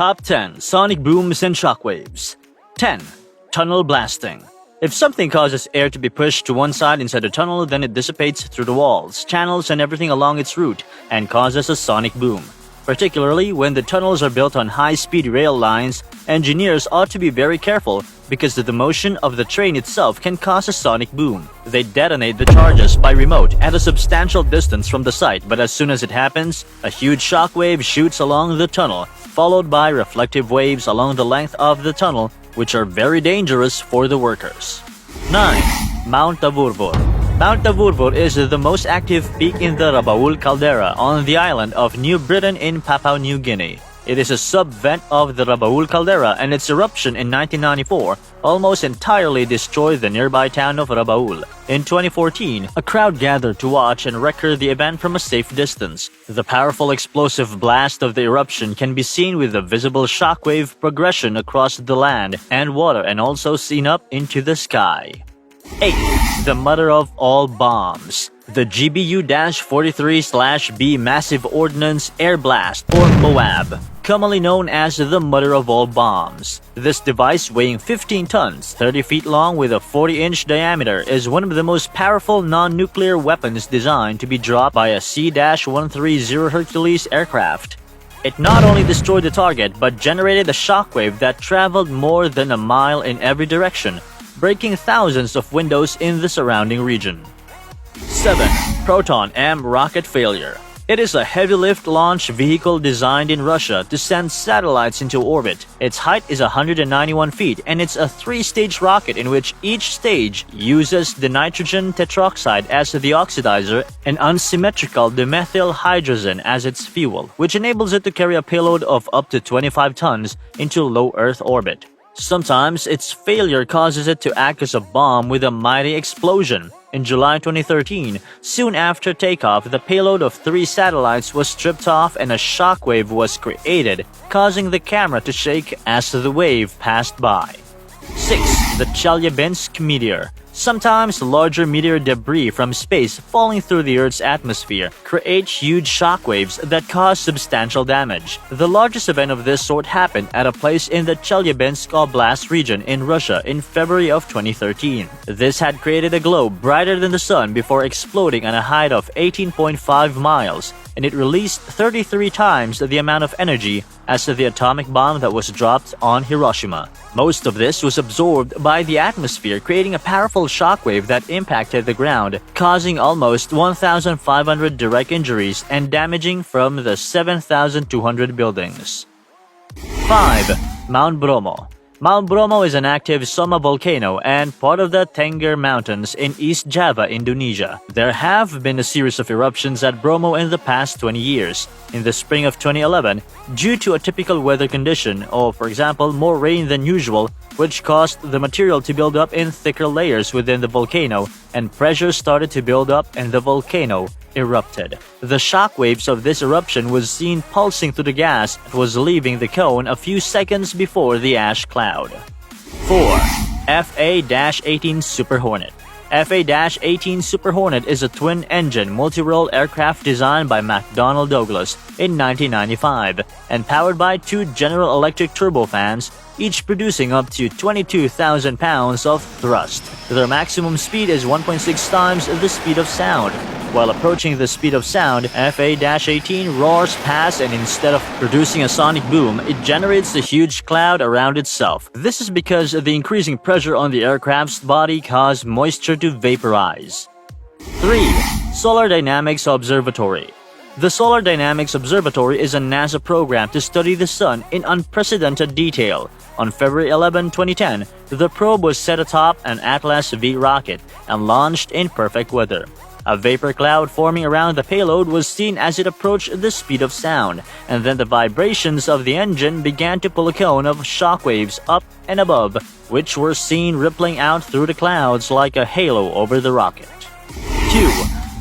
Top 10 Sonic Booms and Shockwaves. 10. Tunnel Blasting. If something causes air to be pushed to one side inside a tunnel, then it dissipates through the walls, channels, and everything along its route and causes a sonic boom. Particularly when the tunnels are built on high-speed rail lines, engineers ought to be very careful because the motion of the train itself can cause a sonic boom. They detonate the charges by remote at a substantial distance from the site, but as soon as it happens, a huge shockwave shoots along the tunnel, followed by reflective waves along the length of the tunnel, which are very dangerous for the workers. 9. Mount Tavurvur. Mount Tavurvur is the most active peak in the Rabaul caldera on the island of New Britain in Papua New Guinea. It is a sub-vent of the Rabaul caldera, and its eruption in 1994 almost entirely destroyed the nearby town of Rabaul. In 2014, a crowd gathered to watch and record the event from a safe distance. The powerful explosive blast of the eruption can be seen with a visible shockwave progression across the land and water and also seen up into the sky. 8. The Mother of All Bombs. The GBU-43/B Massive Ordnance Air Blast, or MOAB, commonly known as the Mother of All Bombs. This device, weighing 15 tons, 30 feet long with a 40-inch diameter, is one of the most powerful non-nuclear weapons designed to be dropped by a C-130 Hercules aircraft. It not only destroyed the target, but generated a shockwave that traveled more than a mile in every direction, breaking thousands of windows in the surrounding region. 7. Proton M rocket failure. It is a heavy-lift launch vehicle designed in Russia to send satellites into orbit. Its height is 191 feet, and it's a three-stage rocket in which each stage uses the nitrogen tetroxide as the oxidizer and unsymmetrical dimethyl hydrazine as its fuel, which enables it to carry a payload of up to 25 tons into low Earth orbit. Sometimes its failure causes it to act as a bomb with a mighty explosion. In July 2013, soon after takeoff, the payload of 3 satellites was stripped off and a shockwave was created, causing the camera to shake as the wave passed by. 6. The Chelyabinsk Meteor. Sometimes larger meteor debris from space falling through the Earth's atmosphere create huge shockwaves that cause substantial damage. The largest event of this sort happened at a place in the Chelyabinsk Oblast region in Russia in February of 2013. This had created a globe brighter than the sun before exploding at a height of 18.5 miles, and it released 33 times the amount of energy as the atomic bomb that was dropped on Hiroshima. Most of this was absorbed by the atmosphere, creating a powerful shockwave that impacted the ground, causing almost 1,500 direct injuries and damaging from the 7,200 buildings. 5. Mount Bromo. Mount Bromo is an active Soma volcano and part of the Tengger Mountains in East Java, Indonesia. There have been a series of eruptions at Bromo in the past 20 years. In the spring of 2011, due to a typical weather condition, or for example more rain than usual, which caused the material to build up in thicker layers within the volcano, and pressure started to build up and the volcano erupted. The shockwaves of this eruption was seen pulsing through the gas that was leaving the cone a few seconds before the ash cloud. 4. FA-18 Super Hornet. FA-18 Super Hornet is a twin-engine multi-role aircraft designed by McDonnell Douglas in 1995 and powered by 2 General Electric turbofans, each producing up to 22,000 pounds of thrust. Their maximum speed is 1.6 times the speed of sound. While approaching the speed of sound, FA-18 roars past, and instead of producing a sonic boom, it generates a huge cloud around itself. This is because the increasing pressure on the aircraft's body caused moisture to vaporize. 3. Solar Dynamics Observatory. The Solar Dynamics Observatory is a NASA program to study the sun in unprecedented detail. On February 11, 2010, the probe was set atop an Atlas V rocket and launched in perfect weather. A vapor cloud forming around the payload was seen as it approached the speed of sound, and then the vibrations of the engine began to pull a cone of shockwaves up and above, which were seen rippling out through the clouds like a halo over the rocket. 2.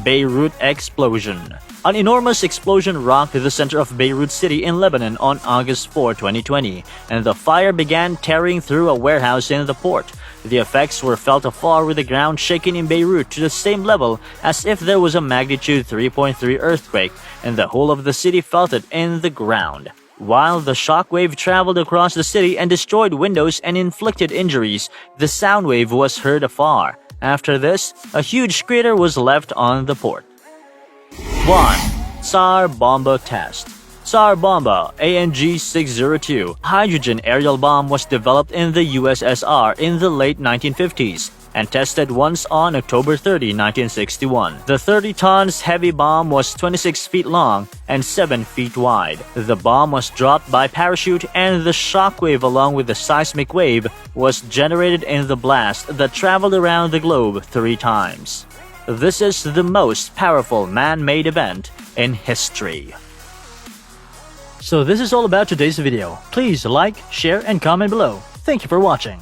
Beirut Explosion. An enormous explosion rocked the center of Beirut City in Lebanon on August 4, 2020, and the fire began tearing through a warehouse in the port. The effects were felt afar, with the ground shaking in Beirut to the same level as if there was a magnitude 3.3 earthquake, and the whole of the city felt it in the ground. While the shockwave traveled across the city and destroyed windows and inflicted injuries, the sound wave was heard afar. After this, a huge crater was left on the port. 1. Tsar Bomba Test. Tsar Bomba ANG-602 hydrogen aerial bomb was developed in the USSR in the late 1950s and tested once on October 30, 1961. The 30 tons heavy bomb was 26 feet long and 7 feet wide. The bomb was dropped by parachute, and the shockwave along with the seismic wave was generated in the blast that traveled around the globe 3 times. This is the most powerful man-made event in history. So this is all about today's video. Please like, share, and comment below. Thank you for watching.